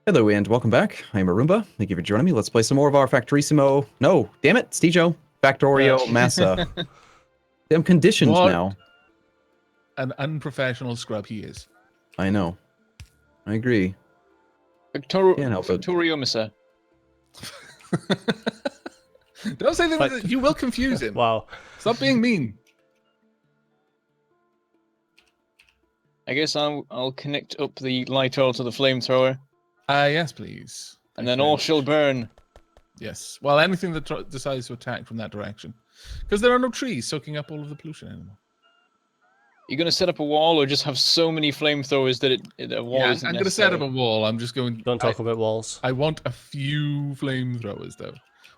Hello and welcome back. I'm Arumba. Thank you for joining me. Let's play some more of our Factorissimo. No, damn it, Stijo. Factorio MASA. I'm conditioned What now. an unprofessional scrub he is. I know. I agree. Can't help it. Factorio MASA. Don't say that. You will confuse him. Wow. Stop being mean. I guess I'll connect up the light oil to the flamethrower, Yes, please. and Thank then you very all much. shall burn. Yes. Well, anything that decides to attack from that direction. Because there are no trees soaking up all of the pollution anymore. You're gonna set up a wall, or just have so many flamethrowers that a wall Yeah, isn't I'm going to set up necessary? a wall. I'm just going... Don't talk about walls. I want a few flamethrowers, though.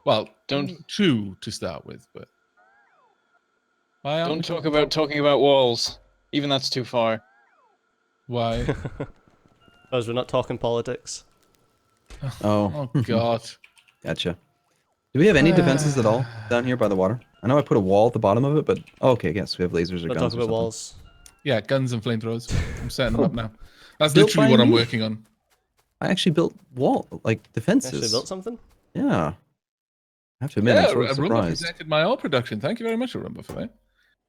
Well, Don't- two to start with, but... Why aren't we Don't talking about walls. Even that's too far. Why? Because we're not talking politics. Oh, Oh, God. gotcha. Do we have any defenses at all down here by the water? I know I put a wall at the bottom of it, but okay, yes, we have lasers or Don't guns talk or about something. walls. Yeah, guns and flamethrowers. I'm setting them up now. That's Built literally by what I'm me. working on. I actually built defenses. Actually built something? Yeah. I have to admit, Yeah, I'm sort of Arumba surprised. presented my oil production. Thank you very much, Arumba, for that.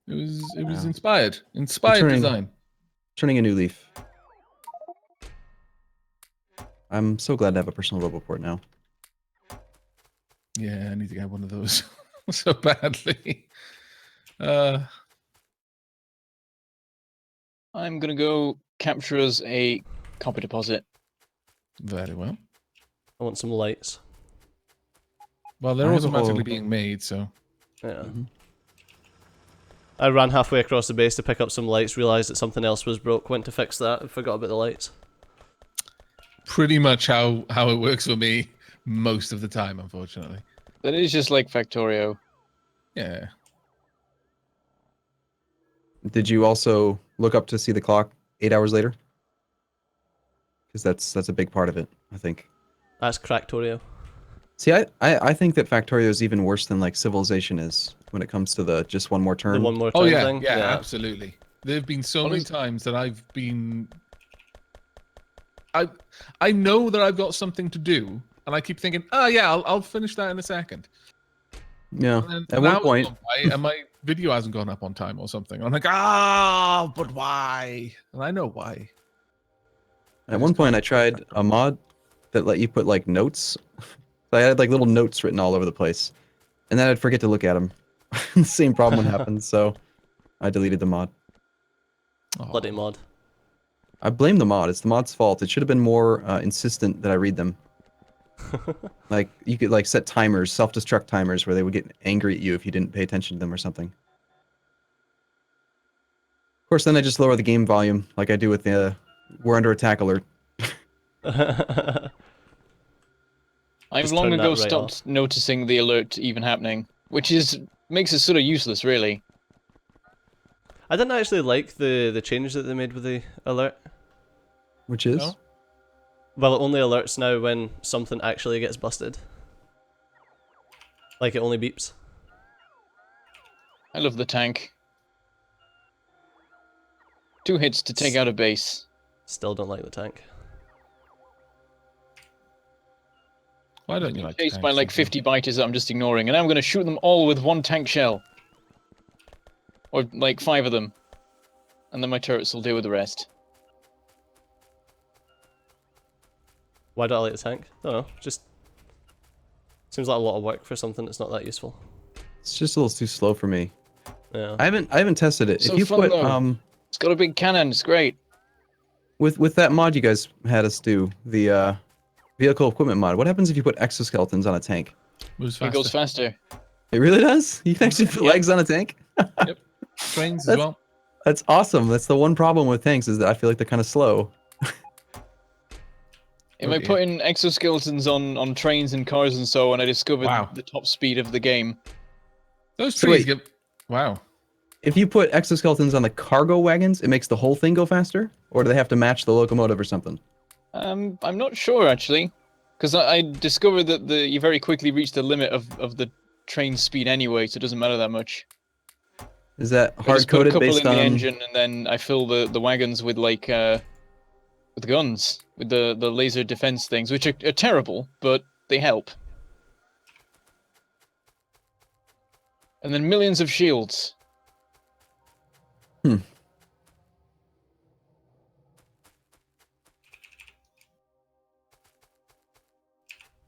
It was Wow. inspired Returning- design. Turning a new leaf. I'm so glad to have a personal roboport now. Yeah, I need to get one of those so badly. I'm gonna go capture us a copper deposit. Very well. I want some lights. Well, they're I have a automatically whole- being made, so Yeah. Mhm. I ran halfway across the base to pick up some lights, realised that something else was broke, went to fix that, and forgot about the lights. pretty much how it works for me most of the time, unfortunately. That is just like Factorio. Yeah. Did you also look up to see the clock 8 hours later? Because that's a big part of it, I think. That's Cracktorio. See, I think that Factorio is even worse than like Civilization is when it comes to the just one more turn. The one more Oh turn yeah, thing. yeah, absolutely. There have been so What many is- times that I've been. I know that I've got something to do, and I keep thinking, oh yeah, I'll finish that in a second. Yeah. And then At an one hour's point, gone by, and my video hasn't gone up on time or something. I'm like, ah, but why? And I know why. at one point, I tried a mod that let you put like notes. So I had like little notes written all over the place, and then I'd forget to look at them. The same problem would happen, so I deleted the mod. Oh, Bloody mod. I blame the mod. It's the mod's fault. It should have been more insistent that I read them. Like you could like set timers, self-destruct timers, where they would get angry at you if you didn't pay attention to them or something. Of course, then I just lower the game volume, like I do with the "We're under attack" alert. I've Just long turn ago that right stopped noticing the alert even happening, which makes it sort of useless, really. I didn't actually like the change that they made with the alert. Which is? No? Well, it only alerts now when something actually gets busted. Like it only beeps. I love the tank. 2 hits to take out a base. Still don't like the tank. Why don't you like Chased tanks by like so 50 biters that I'm just ignoring, and I'm going to shoot them all with 1 tank shell. Or like 5 of them. And then my turrets will deal with the rest. Why don't I like the tank? Don't know. Just seems like a lot of work for something that's not that useful. It's just a little too slow for me. Yeah. I haven't tested it. So If you fun, put though. It's got a big cannon, it's great. with that mod you guys had us do, the vehicle equipment mod, what happens if you put exoskeletons on a tank? Moves It faster. goes faster. It really does? You can actually put Yeah. legs on a tank? Trains as That's- well. That's awesome. That's the one problem with tanks is that I feel like they're kind of slow. If Oh, I dear. put in exoskeletons on trains and cars and so on, I discovered Wow. the top speed of the game. Those So trees wait. get... Wow. If you put exoskeletons on the cargo wagons, it makes the whole thing go faster? Or do they have to match the locomotive or something? I'm not sure, actually. Because I discovered that you very quickly reach the limit of the train speed anyway, so it doesn't matter that much. Is that I just put a hard-coded couple based in the on... engine, and then I fill the wagons with, like, with guns, with the laser defense things, which are terrible, but they help. And then millions of shields.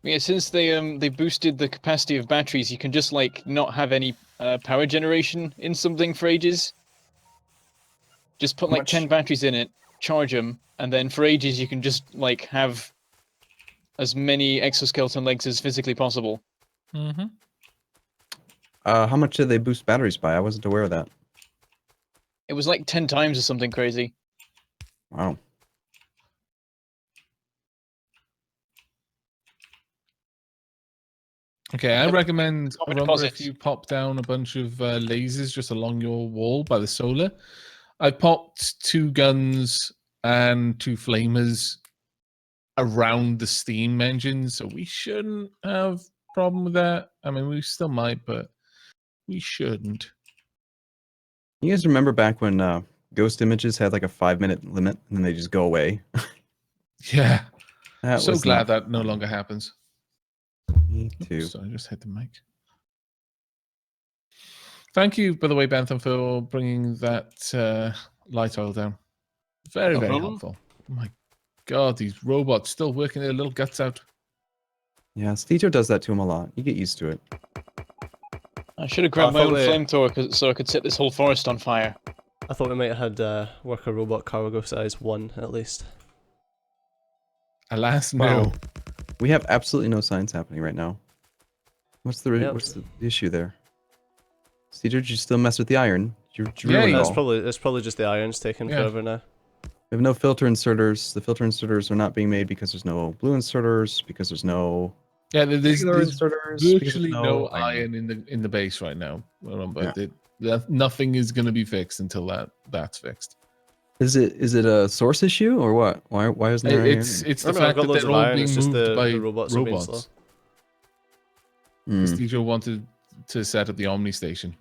Yeah, since they boosted the capacity of batteries, you can just like not have any power generation in something for ages. Just put like 10 batteries in it, charge them, and then for ages you can just like have as many exoskeleton legs as physically possible. Mm-hmm. How much did they boost batteries by? I wasn't aware of that. It was like 10 times or something crazy. Wow. Okay, I recommend Common Arumba, if deposits. you pop down a bunch of lasers just along your wall by the solar. I popped 2 guns and 2 flamers around the steam engine, so we shouldn't have problem with that. I mean, we still might, but we shouldn't. You guys remember back when ghost images had like a 5-minute limit and then they just go away? Yeah. That So was glad not that no fun. longer happens. Me too. Oops, I just hit the mic. Thank you, by the way, Bentham, for bringing that light oil down. Very, No very problem. helpful. Oh my God, these robots still working their little guts out. Yeah, Stejo does that to him a lot. You get used to it. I should have grabbed my thought own we- flamethrower so I could set this whole forest on fire. I thought we might have had worker robot cargo size 1 at least. Alas, no. Wow. We have absolutely no signs happening right now. What's the Yep. what's the issue there? Stejo, did you still mess with the iron? You Yeah, ruined it yeah. all. It's probably just the irons taking Yeah. forever now. We have no filter inserters. The filter inserters are not being made because there's no blue inserters, because there's no Yeah, there's regular there's inserters, because virtually there's no iron in the base right now. Nothing is going to be fixed until that's fixed. Is it a source issue or what? Why isn't there It's iron? the Oh, no, I've fact got that loads they're of all iron, being it's just moved the by robots are being slow. robots. Hmm. Stejo wanted to set up the Omni station.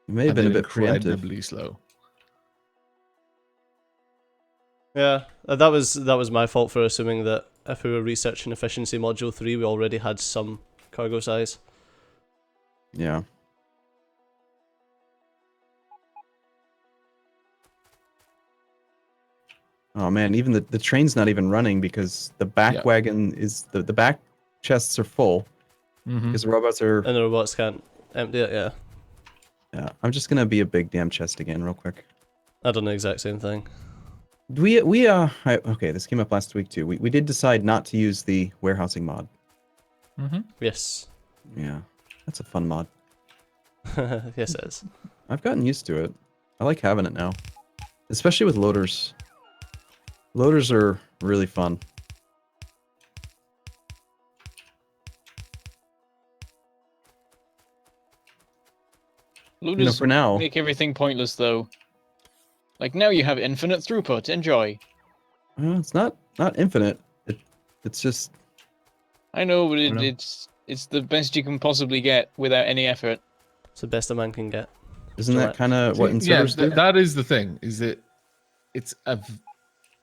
It may have and been a they're bit preemptive. incredibly slow. Yeah, that was my fault for assuming that if we were researching efficiency module 3, we already had some cargo size. Yeah. Oh man, even the train's not even running because the back Yeah. wagon is the back chests are full Mm-hmm. because the robots are. And the robots can't empty it, yeah. Yeah, I'm just gonna be a big damn chest again, real quick. I done the exact same thing. Okay, this came up last week too. We did decide not to use the warehousing mod. Mm-hmm. Yes. Yeah, that's a fun mod. Yes, it is. I've gotten used to it. I like having it now, especially with loaders. Loaders are really fun. Looters For now, make everything pointless, though. Like, now you have infinite throughput. Enjoy. it's not infinite. It's just I know, but I know. it's the best you can possibly get without any effort. It's the best a man can get. isn't that Gillette. kind of what Yeah, inserters do? that is the thing. Is that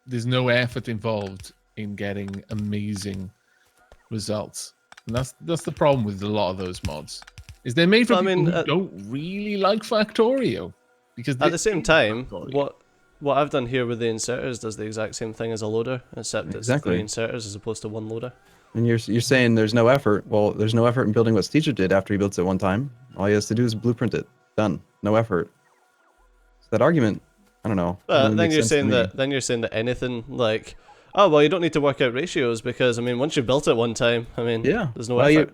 there's no effort involved in getting amazing results, and that's the problem with a lot of those mods. Is they're made for But I people mean, who don't really like Factorio, because At the same time, Factorio. what I've done here with the inserters does the exact same thing as a loader, except Exactly. it's 3 inserters as opposed to 1 loader. And you're saying there's no effort. Well, there's no effort in building what Steger did after he built it one time. All he has to do is blueprint it. Done. No effort. So that argument, I don't know. But doesn't then make you're sense to saying me. that anything like, oh well, you don't need to work out ratios because I mean, once you built it one time, I mean, Yeah. there's no Well, effort.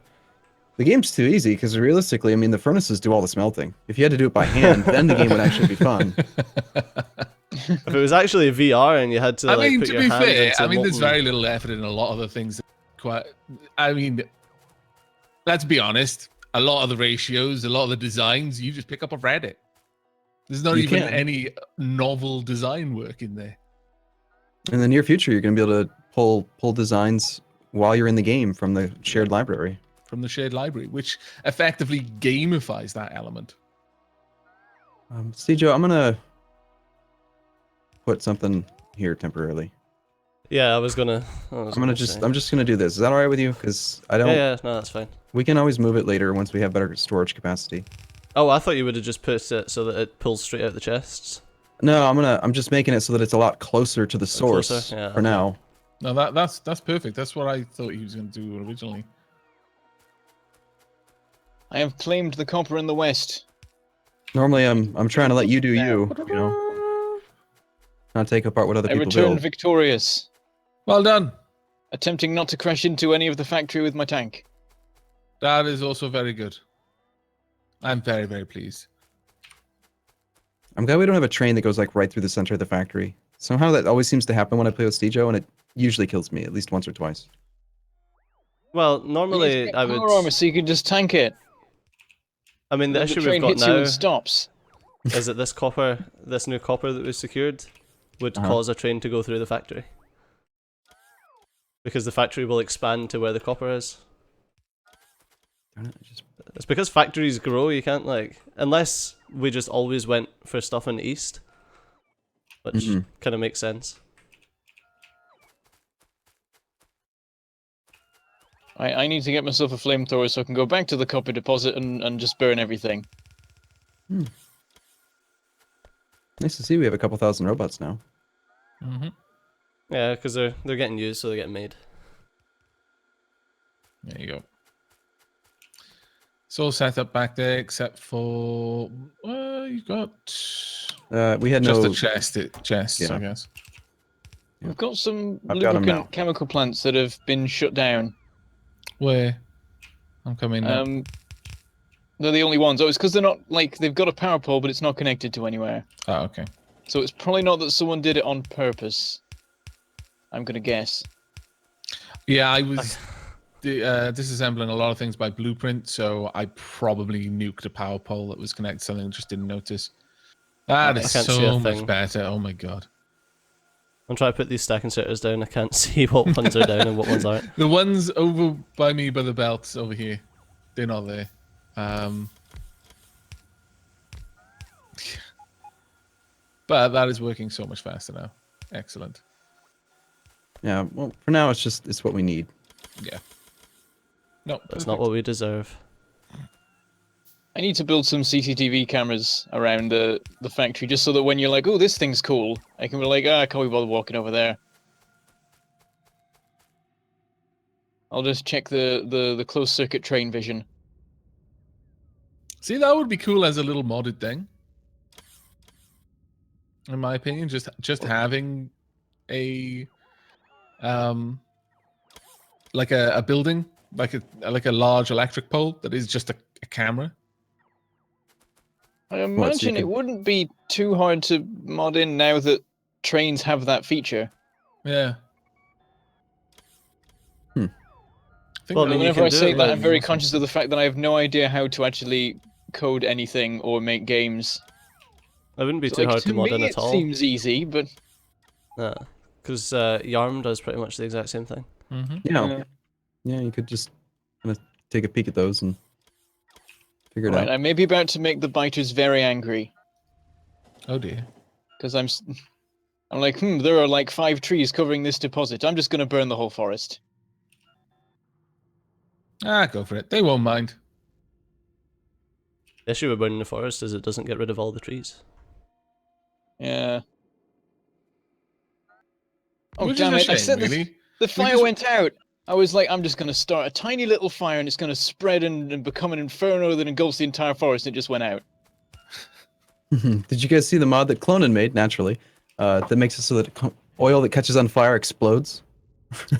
the game's too easy because realistically, I mean, the furnaces do all the smelting. If you had to do it by hand, then the game would actually be fun. If it was actually VR and you had to I like mean, put to your be hand fair, into I mean, there's molten- very little effort in a lot of the things. I mean, let's be honest. A lot of the ratios, a lot of the designs, you just pick up off Reddit. There's not You even can. any novel design work in there. In the near future, you're going to be able to pull designs while you're in the game from the shared library. From the shared library, which effectively gamifies that element. Stejo, I'm going to put something here temporarily. Yeah, I was gonna I'm say. just gonna do this. Is that all right with you? Because I don't. Yeah, no, that's fine. We can always move it later once we have better storage capacity. Oh, I thought you would have just put it so that it pulls straight out the chests. No, I'm just making it so that it's a lot closer to the source Closer? Yeah, for okay. now. No, that's perfect. That's what I thought he was going to do originally. I have claimed the copper in the west. Normally, I'm trying to let you do you. You know, not take apart what other I people return build. victorious, Well done. attempting not to crash into any of the factory with my tank. That is also very good. I'm very, very pleased. I'm glad we don't have a train that goes like right through the center of the factory. Somehow that always seems to happen when I play with Stejo, and it usually kills me at least once or twice. Well, You need to normally get I would. power armor so you can just tank it. I mean, the The issue we've train got hits you now and stops. is that this new copper that we secured, would cause a train to go through the factory. Because the factory will expand to where the copper is. Darn it, I just- It's because factories grow, you can't like... Unless we just always went for stuff in the east. Which kind of makes sense. I need to get myself a flamethrower so I can go back to the copper deposit and just burn everything. Nice to see we have a couple thousand robots now. Mm-hmm. Yeah, because they're getting used, so they're getting made. There you go. It's all set up back there except for you got We had just no a chests, Yeah. I guess. We've got some I've got 'em now. lubricant chemical plants that have been shut down. Where? I'm coming now. They're the only ones. Oh, it's because they're not, like, they've got a power pole, but it's not connected to anywhere. Oh, okay. So it's probably not that someone did it on purpose. I'm gonna guess. Yeah, I was disassembling a lot of things by blueprint, so I probably nuked a power pole that was connected to something and just didn't notice. That I is can't see so a much thing. better. Oh my god. I'm trying to put these stack inserters down, I can't see what ones are down and what ones aren't. The ones over by me by the belts over here, they're not there. But that is working so much faster now. Excellent. Yeah, well, for now it's what we need. Yeah. No, That's not what we deserve. I need to build some CCTV cameras around the factory just so that when you're like, oh, this thing's cool, I can be like, I can't be bothered walking over there. I'll just check the closed circuit train vision. See, that would be cool as a little modded thing. In my opinion, just having a like a building, like a large electric pole that is just a camera. I so you imagine it could- wouldn't be too hard to mod in now that trains have that feature. Yeah. Hmm. I think Well, I And mean, you whenever can I do say it that, with- I'm very conscious of the fact that I have no idea how to actually code anything or make games. It wouldn't be So, too like, hard to mod me, in it at all. seems easy, but Because YARM does pretty much the exact same thing. Mm-hmm. Yeah, you could just kind of take a peek at those and figure it right, out. I may be about to make the biters very angry Oh dear. because I'm like, there are like 5 trees covering this deposit. I'm just going to burn the whole forest. Go for it. They won't mind. The issue with burning the forest is it doesn't get rid of all the trees. Yeah. Oh, Which damn is it. a I shame, said really. the fire just- went out. I was like, I'm just going to start a tiny little fire and it's going to spread and become an inferno that engulfs the entire forest. It just went out. Did you guys see the mod that Clonin made naturally? That makes it so that oil that catches on fire explodes.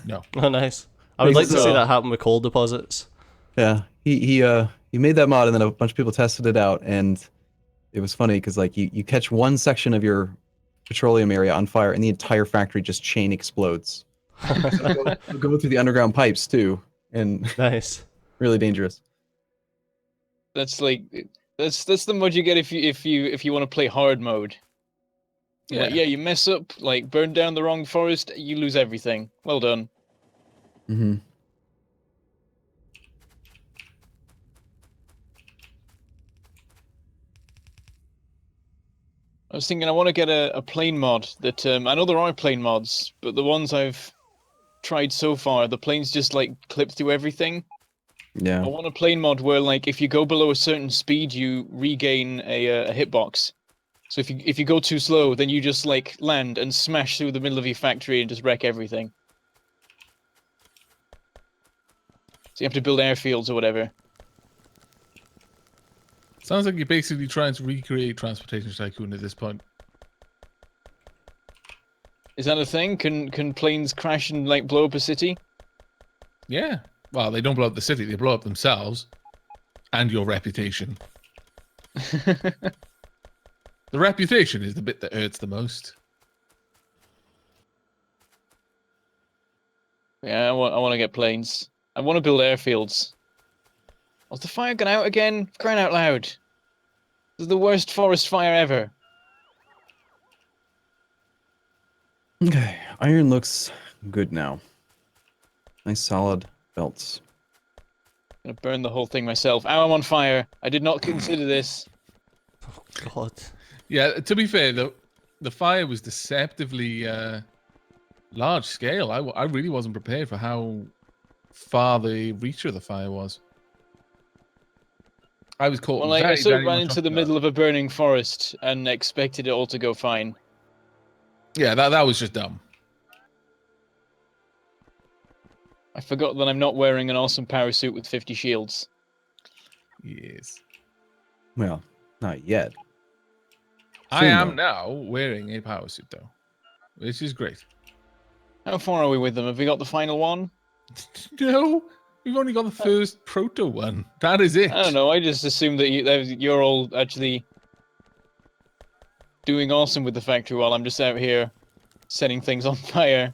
No. Oh, nice. I would Makes like it to see so- that happen with coal deposits. Yeah, he made that mod and then a bunch of people tested it out, and it was funny because like you catch one section of your petroleum area on fire and the entire factory just chain explodes. It'll go through the underground pipes too, and Nice. really dangerous. That's like that's the mod you get if you want to play hard mode. Yeah. Like, yeah, you mess up, like burn down the wrong forest, you lose everything. Well done. Mm-hmm. I was thinking I want to get a plane mod that I know there are plane mods, but the ones I've tried so far, the planes just like clip through everything. Yeah. I want a plane mod where like if you go below a certain speed, you regain a hitbox. So if you go too slow, then you just like land and smash through the middle of your factory and just wreck everything. So you have to build airfields or whatever. Sounds like you're basically trying to recreate Transportation Tycoon at this point. Is that a thing? Can planes crash and like blow up a city? Yeah. Well, they don't blow up the city; they blow up themselves and your reputation. The reputation is the bit that hurts the most. Yeah, I want to get planes. I want to build airfields. Was the fire gone out again? For crying out loud! This is the worst forest fire ever. Okay. Iron looks good now. Nice solid belts. I'm gonna burn the whole thing myself. Ow, I'm on fire. I did not consider this. Oh, God. Yeah. To be fair, though, the fire was deceptively large scale. I really wasn't prepared for how far the reach of the fire was. I was caught Well, like, I very, sort of very ran much into off the guard. middle of a burning forest and expected it all to go fine. Yeah, that was just dumb. I forgot that I'm not wearing an awesome power suit with 50 shields. Yes. Well, not yet. I Soon, am though. now wearing a power suit, though, which is great. How far are we with them? Have we got the final one? No, we've only got the first proto one. That is it. I don't know. I just assumed that you're all actually doing awesome with the factory while I'm just out here setting things on fire.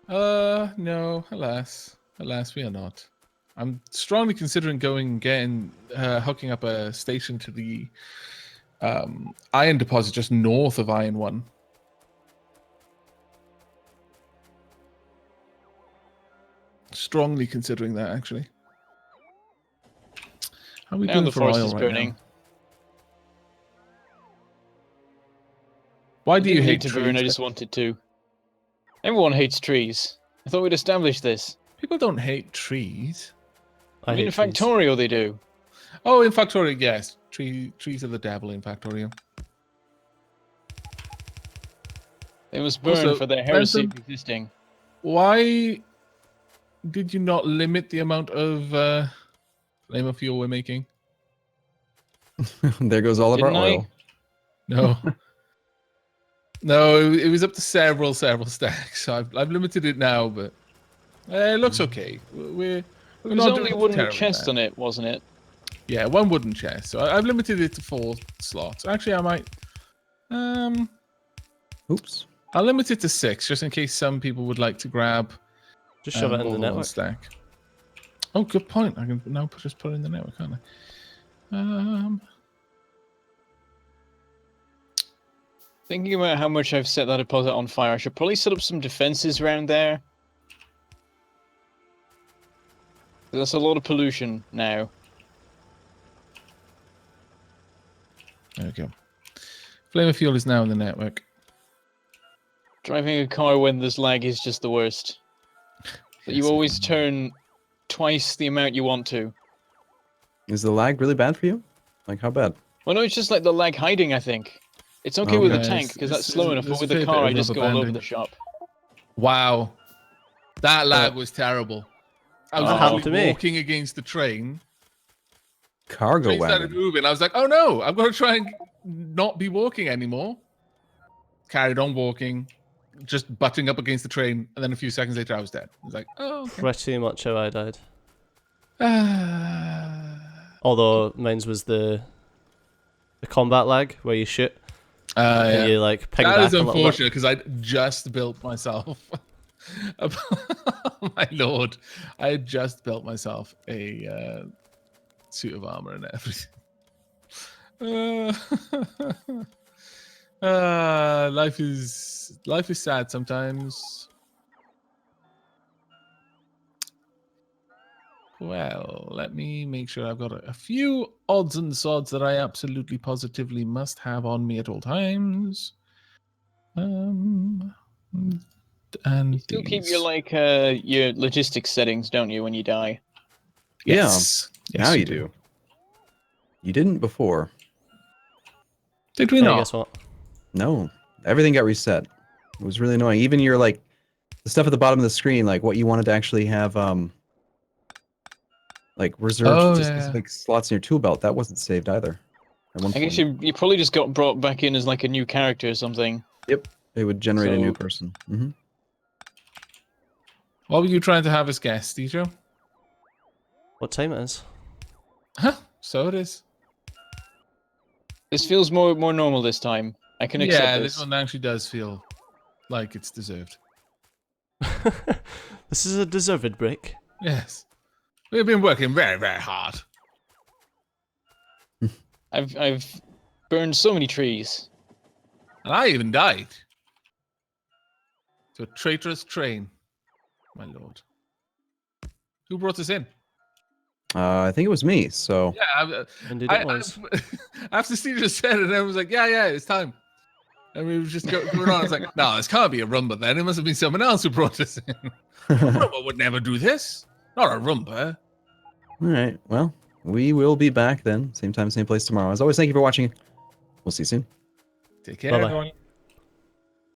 No, alas, we are not. I'm strongly considering hooking up a station to the iron deposit just north of Iron 1. Strongly considering that, actually. How are we Now doing the for forest oil is right burning. now? Why I do you didn't hate need to trees? burn, I just wanted to. Everyone hates trees. I thought we'd established this. People don't hate trees. I mean, in hate trees. Factorio they do. Oh, in Factorio, yes. Trees are the devil in Factorio. They must burn Also, for their heresy Benson, of existing. why did you not limit the amount of flamer fuel we're making? There goes all of Didn't our I? oil. No. No, it was up to several stacks. So I've limited it now, but it looks okay. We're It was not only a doing wooden terribly chest bad. on it, wasn't it? Yeah, one wooden chest. So I've limited it to 4 slots. Actually, I might. Oops. I'll limit it to 6, just in case some people would like to grab Just shove it in more the than one network. stack. Oh, good point. I can now just put it in the network, can't I? Thinking about how much I've set that deposit on fire, I should probably set up some defenses around there. That's a lot of pollution now. There we go. Flamer fuel is now in the network. Driving a car when there's lag is just the worst. But you Yes, always turn twice the amount you want to. Is the lag really bad for you? Like, how bad? Well, no, it's just like the lag hiding, I think. It's okay with the Okay. tank, because that's slow enough, but there's with a the fair car, bit I of just rubber go all over banding. the shop. Wow. That lag was terrible. I was That happened literally to me. walking against the train. Cargo Train started wagon. moving. I was like, oh no, I've got to try and not be walking anymore. Carried on walking, just butting up against the train, and then a few seconds later I was dead. I was like, oh, okay. Pretty much how I died. Although mine's was the combat lag where you shoot and yeah. you like ping That back is a little bit. unfortunate because I just built myself. My lord, I had just built myself a suit of armor and everything. Life is sad sometimes. Well, let me make sure I've got a few odds and sods that I absolutely positively must have on me at all times. And You still keep your these. your logistics settings, don't you, when you die? Yes. Now Yes, you do. You didn't before. Did we Hey, not? guess what? No, everything got reset. It was really annoying. Even your like the stuff at the bottom of the screen, like what you wanted to actually have, like reserved to specific slots in your tool belt, that wasn't saved either. At one I guess point. you probably just got brought back in as like a new character or something. Yep, it would generate a new So- person. Mm-hmm. What were you trying to have as guest, Dijo? What time it is? Huh? So it is. This feels more normal this time. I can accept Yeah, this. this one actually does feel like it's deserved. This is a deserved break. Yes. We've been working very, very hard. I've burned so many trees. And I even died. To a traitorous train, my lord. Who brought us in? I think it was me. So Yeah, Indeed it was. after Steve just said it, everyone was like, yeah, it's time. And we were just going on. I was like, no, this can't be a Arumba then. It must have been someone else who brought us in. Arumba would never do this. Not Arumba. all right. Well, we will be back then. Same time, same place tomorrow. As always, thank you for watching. We'll see you soon. Take care, Bye-bye. everyone.